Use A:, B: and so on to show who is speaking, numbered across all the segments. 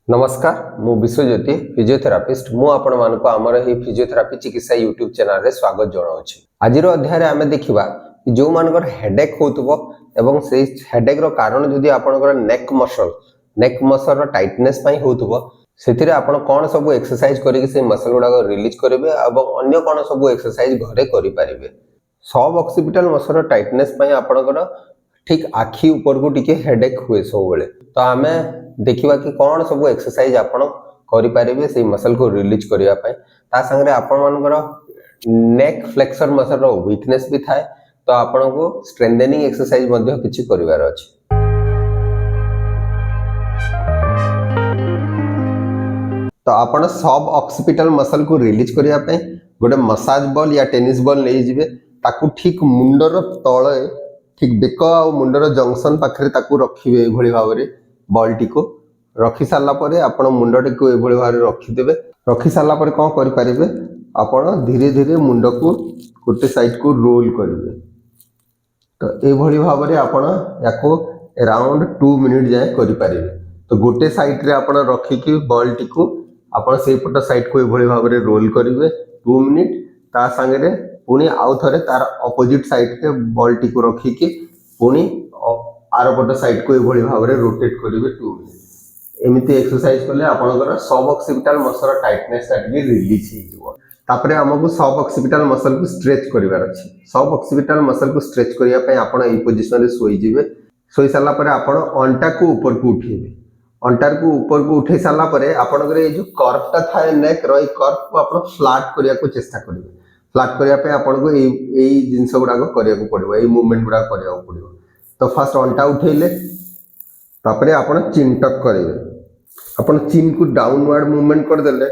A: नमस्कार मु विश्वज्योति फिजियोथेरापिस्ट मु आपण मानको हमर ही फिजियोथेरापी चिकित्सा यूट्यूब चैनल रे स्वागत जणाउछि। आजिरो अध्याय रे हमें देखिबा जो मानकर हेडेक होतबो एवं से हेडेक रो कारण जदि आपनकर नेक मसल रो टाइटनेस पई होतबो सेतिरे आपण कोन सब एक्सरसाइज करिक से मसल गुडा को रिलीज करिवे एवं अन्य कोन सब एक्सरसाइज घरे करि परिबे। सब ऑक्सीपिटल मसल रो टाइटनेस पई आपनकर ठीक आखी ऊपर को टिके हेडेक हुए सब बेले तो आमे देखिबा कि कौन सब एक्सरसाइज आपण करि परिबे से मसल को रिलीज करिया पय ता संगे आपण मानकर नेक फ्लेक्सर मसल रो वीकनेस भी थाए तो आपण को स्ट्रेंथनिंग एक्सरसाइज मध्ये किछि करिवार अछि। तो आपण सब ऑक्सीपिटल मसल को रिलीज करिया पय गोटे मसाज बॉल या टेनिस बॉल ले जिवे ताकू ठीक मुंडर तळे ठीक बेक आ मुंडर जंक्शन पाखरे ताकू रखिबे ए भली भाबरे बॉल टी को रखी सारला परे आपण मुंडटी को ए भली भाबरे रखि देबे। रखी सारला परे कोन करि परिबे आपण धीरे धीरे मुंड को गोटे साइड को रोल करिवे। तो ए भली भाबरे आपण याको अराउंड 2 मिनिट जाय करि परिबे। तो गोटे साइड रे आपण रखि कि बॉल टी को आपण से पट साइड को ए भली भाबरे रोल करिवे 2 मिनिट ता संगे रे पुणी आउ थरे तार ऑपोजिट साइड के बॉल टी को रखी कि पुणी आर पट साइड को ए भली भाबरे रोटेट करिवे 2 मिनिट। एमिति एक्सरसाइज करले आपनकर सब ऑक्सीपिटल मसल टाइटनेस ता भी रिलीज हे जिवो। तापरे हमकु सब ऑक्सीपिटल मसल को स्ट्रेच करिवार अछि। सब ऑक्सीपिटल मसल को स्ट्रेच करिया पय आपण ए पोजीशन रे सोई जिवे। सोई साला परे आपण अंटा को ऊपर को उठेबे। अंटा को ऊपर को उठे साला परे आपनकर ए जो कर्व ता थाए नेक रही कर्व को आपण फ्लैट करिया को चेष्टा करिवे। फ्लैट करिया पे आपण को ए जिंस गुडा को करिया को पड़िबो ए मूवमेंट गुडा करिया को पड़िबो। तो फर्स्ट अंटा उठेले तापरे आपण चिन टक करिवे। आपण चिन को डाउनवर्ड मूवमेंट कर देले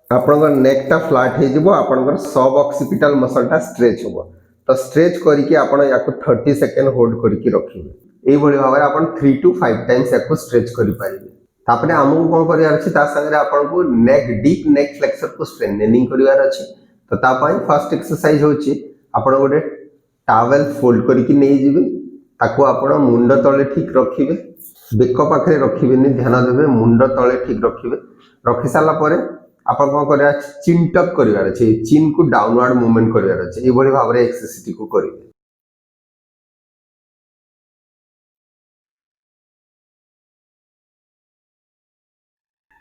A: आपण को नेक ता फ्लैट हे जिवो आपण को सब ऑक्सीपिटल मसल ता स्ट्रेच होबो। तो स्ट्रेच करी के आपण याको 30 सेकंड होल्ड करी के रखिबे। एई भली भाबरे आपण 3 to 5 टाइम्स याको स्ट्रेच करि पारिबे। तापरे हमहु कोन करियार अछि ता संगे आपण को नेक डीप नेक फ्लेक्सर को स्ट्रेंथनिंग करिवार अछि। तो ता पई फर्स्ट एक्सरसाइज होची आपण गोटे टॉवेल फोल्ड करी कि नै जिवे ताको आपण मुंड तळे ठीक रखिबे बेक पाखरे रखिबेनी ध्यान देबे मुंड तळे ठीक रखिबे। रखि साला परे आपण कोन करिया चिन टक करिवार अछि चिन को डाउनवर्ड मूवमेंट करिवार अछि ए भली भाबरे एक्सरसाइज को करिवे।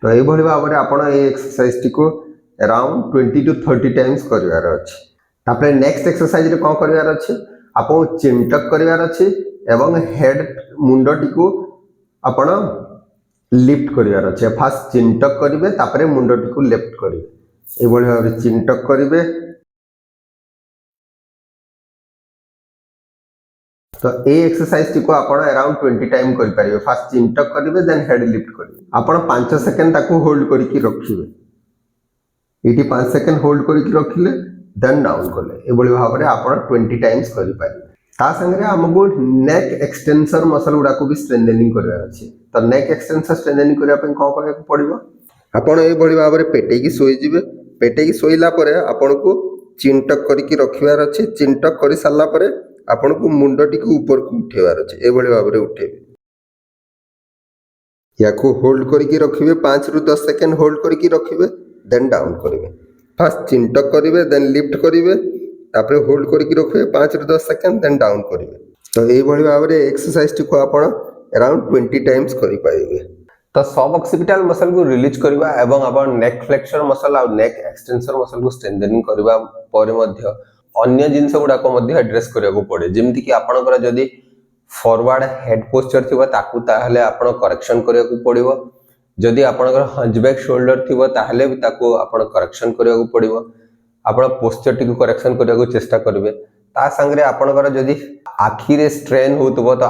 A: तो ए भली भाबरे आपण ए एक्सरसाइज को अराउंड 20 to 30 टाइम्स करिवार अछि। तापरे नेक्स्ट एक्सरसाइज रे कोन करिवार अछि आपण चिन टक करिवार अछि एवं हेड मुंडटी को आपण लिफ्ट करिवार अछि। फर्स्ट चिन टक करिवे तापरे मुंडटी को लेफ्ट करिवे ए भली भाबरे चिन टक करिवे। तो ए एक्सरसाइज को आपण अराउंड 20 टाइम करि परिबे। फर्स्ट चिन टक करिवे देन हेड लिफ्ट करिवे। आपण 5 सेकंड ताको होल्ड करि कि रखिवे। एटी 5 सेकंड होल्ड करी रखिले देन डाउन कले ए भली भाबरे आपण 20 टाइम्स करि पारिबे। ता संगे हमगु नेक एक्सटेंसर मसल गुडा को भी स्ट्रेंथनिंग करबार अछि। तो नेक एक्सटेंसर स्ट्रेंथनिंग करिया पे कोन करय पड़िबो आपण ए भली भाबरे पेटे की सोई जिवे। पेटे की सोइला परे आपण को चिन टक करी कि रखिवार अछि। चिन टक करि साला परे आपण को मुंडटी को ऊपर को उठेवार अछि ए भली भाबरे उठेबे। याको होल्ड करी कि रखिबे 5 रु 10 सेकंड होल्ड करी कि रखिबे देन डाउन करिवे। फर्स्ट चिन टक करिवे देन लिफ्ट करिवे तापरे होल्ड करी कि रखिबे 5 रु 10 सेकंड देन डाउन करिवे। तो ए भली भाबरे एक्सरसाइज को आपण अराउंड 20 टाइम्स करि पाइबे। तो सब ऑक्सीपिटल मसल को रिलीज करबा एवं आपण नेक फ्लेक्सर मसल और नेक एक्सटेंसर मसल को स्ट्रेंथनिंग करबा परे मध्ये अन्य जिंस गुडा को मध्ये एड्रेस करिया को पड़े जेमति कि आपनकर जदी फॉरवर्ड हेड पोस्चर थिबा ताकू ताहले आपण करेक्शन करिया को पड़िबो। जदि आपनकर हंचबैक शोल्डर थिबो ताहले भी ताको आपण करेक्शन करिया को पड़िबो। आपण पोस्चर टी को करेक्शन करिया को चेष्टा करबे। ता संगे आपनकर जदि आखी रे स्ट्रेन होतबो तो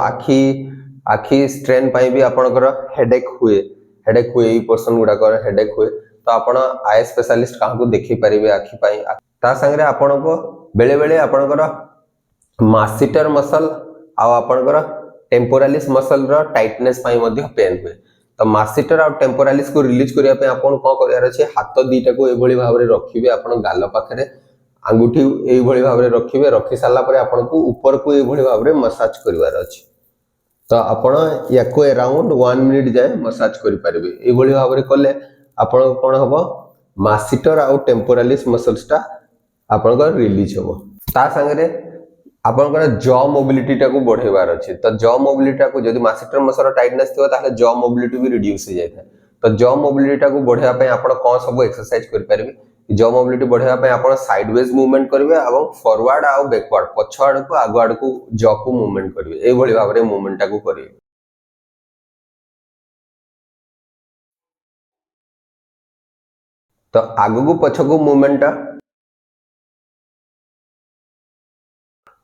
A: आखी स्ट्रेन पई भी आपनकर हेडेक हुए ई पर्सन गुडा कर हेडेक हुए तो आपण आई स्पेशलिस्ट काहा को देखि परिबे आखी पई। ता संगे आपण को बेले बेले आपनकर मास्टर मसल आ आपनकर टेम्पोरालिस मसल रो टाइटनेस पई मध्ये पेन हुए। तो मास्टर और टेम्पोरालिस को रिलीज करिया पे आपण को करियार अछि हाथ दीटा को ए भली भाबरे रखिबे। आपण गाल पाखरे अंगूठी ए भली भाबरे रखिबे। रखि साला परे आपण को ऊपर को ए भली भाबरे मसाज करिवार अछि। तो आपण याको अराउंड 1 मिनिट जाए मसाज करि परिबे एभली भाबरे कले आपण कोन हबो मासिटर आउ टेम्पोरालिस मसल्स टा आपण को रिलीज हबो ता संगे आपनकर जॉ मोबिलिटी टा को बढ़ेबार अछि तो जॉ मोबिलिटी टा को जदि मासिटर मसल टाइटनेस थियो ताले जॉ मोबिलिटी भी रिड्यूस हो जाय तो जॉ मोबिलिटी टा को बढ़ेबा पय आपण कोन सब एक्सरसाइज करि परिबे जॉ मोबिलिटी बढ़ेबा पय आपण साइडवेज मूवमेंट करिवे एवं फॉरवर्ड आउ बैकवर्ड पछवाड़ को आगवाड़ को जॉ को मूवमेंट करिवे ए भली भाबरे मूवमेंट टा को करिवे तो आगु को पछ को मूवमेंट टा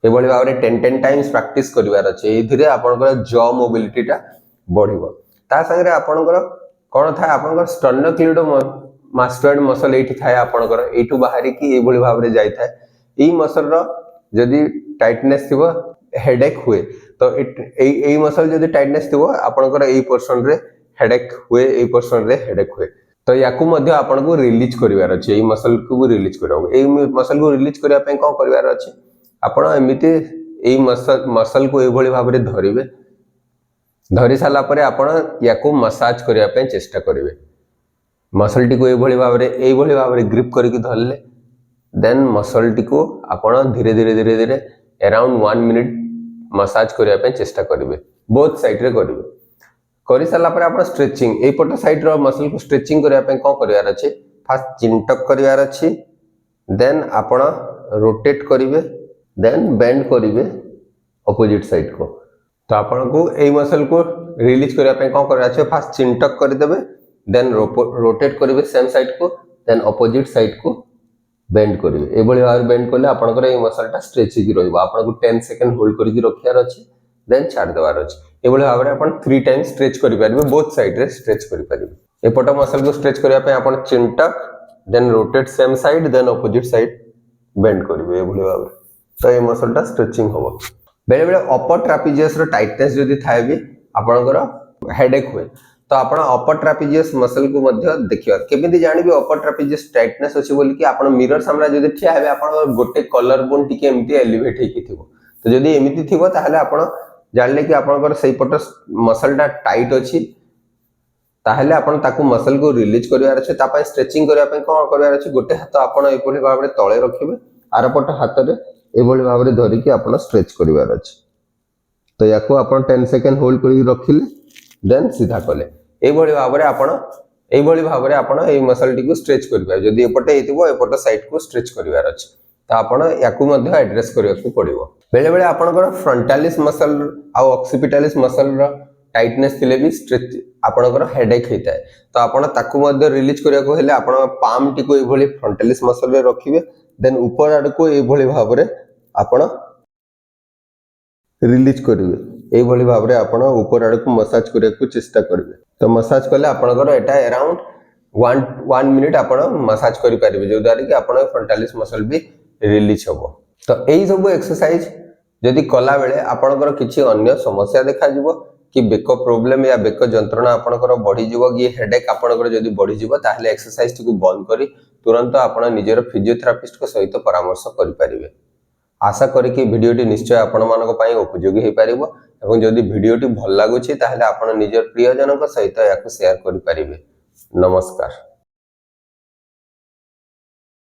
A: एभली भाबरे 10 टाइम्स प्रैक्टिस करिवार अछि एथिरे आपनकर जॉ मोबिलिटी टा बढ़िबो ता संगे आपनकर कोन था आपनकर स्टर्नोक्लिडो मास्टोइड मसल एठी थाय आपनकर एठु बाहरी की एभली भाबरे जाय थाय एई मसल रो जदी टाइटनेस थिबो हेडेक हुए तो एई मसल जदी टाइटनेस थिबो आपनकर एई पोर्शन रे हेडेक हुए एई पोर्शन रे हेडेक हुए तो याकू मध्य आपन को रिलीज करिवार अछि एई मसल को रिलीज करबो एई मसल को रिलीज करिया पय कोन करिवार अछि आपण एमिति एई मसल को एभली भाबरे धरिबे धरि साला परे आपण याको मसाज करिया पय चेष्टा करिवे मसल टी को एभली भाबरे ग्रिप करके धरले देन मसल टी को आपण धीरे धीरे अराउंड 1 मिनिट मसाज करिया पय चेष्टा करिवे बोथ साइड रे करिवे करि साला परे आपण स्ट्रेचिंग ए पट साइड रो मसल को स्ट्रेचिंग करिया पय कोन करिवार अछि फर्स्ट चिन टक करिवार अछि देन आपण रोटेट करिवे देन बेंड करिवे ऑपोजिट साइड को तो आपण को ए मसल को रिलीज करिया पय कोन करिवार अछि फर्स्ट चिन टक करि देबे देन रोटेट करिवे सेम साइड को देन ऑपोजिट साइड को बेंड करिवे एभली भाबरे बेंड करले आपनकर ए मसल टा स्ट्रेच ही रहइबो आपन को 10 सेकंड होल्ड करके रखियार अछि देन छाड़ देवार अछि एभली भाबरे आपण 3 टाइम स्ट्रेच करि परिबे बोथ साइड रे स्ट्रेच करि परिबे ए पट मसल को स्ट्रेच करिया पे आपण chin tuck then rotate same side then opposite side bend करिवे एभली भाबरे तो ए मसल टा स्ट्रेचिंग होबो बेले बेले अपर ट्रापेजियस रो टाइटनेस जदी थाए भी आपनकर हेडेक हुए तो आपण अपर ट्रापेजियस मसल को मध्य देखियो केमिति जानिबे अपर ट्रापेजियस टाइटनेस अछि बोली कि आपण मिरर सामने जदी ठिया हेबे आपण गोटे कलर बोन टिके एमिति एलिवेट हेकी थिबो तो जदी एमिति थिबो ताहले आपण जानले कि आपनकर सही पट मसल टा टाइट अछि ताहले आपण ताकू मसल को रिलीज करिवार अछि ता पय स्ट्रेचिंग करिया पय कोन करिवार अछि गोटे हाथ आपण एभली भाबरे तळे रखिबे आर पट हाथ रे एभली भाबरे धरि कि आपण स्ट्रेच करिवार अछि तो याको आपण 10 सेकंड होल्ड करि रखिले देन सीधा कले एभली भाबरे आपण ए मसल टी को स्ट्रेच करिबा जदी एपटे हेतिबो एपट साइड को स्ट्रेच करिवार अछि तो आपण याकू मध्य एड्रेस करियाकू पड़िबो बेले बेले आपनकर फ्रंटालिस मसल आ ऑक्सिपिटालिस मसल रो टाइटनेस थिले भी स्ट्रेच आपनकर हेडेक हेताय तो आपण ताकू मध्य रिलीज करियाकू हेले आपण पाम टी को एभली फ्रंटालिस मसल रे रखिबे देन ऊपर आड को एभली भाबरे आपण रिलीज करिवे एभली भाबरे आपण ऊपर आड को मसाज करियाकू चेष्टा करिवे तो मसाज कले आपनकर एटा अराउंड 1 मिनिट आपण मसाज करि परिबे जो द्वारा कि आपण फ्रंटालिस मसल भी रिलीज होबो तो एई सब एक्सरसाइज जदि कला बेले आपनकर किछि अन्य समस्या देखा जिवो कि बेक प्रॉब्लम या बेक जंत्रणा आपनकर बढ़ी जिवो कि हेडेक आपनकर जदि बढ़ी जिवो ताहले एक्सरसाइज को बंद करी तुरंत आपण निजर फिजियोथेरापिस्ट को सहित परामर्श करि परिबे आशा करी कि वीडियोटी निश्चय आपण मानक पई उपयोगी हे परिबो एवं जदि वीडियोटी भल लागुछि ताहले आपण निजर प्रियजनक सहित याको शेयर करि परिबे नमस्कार।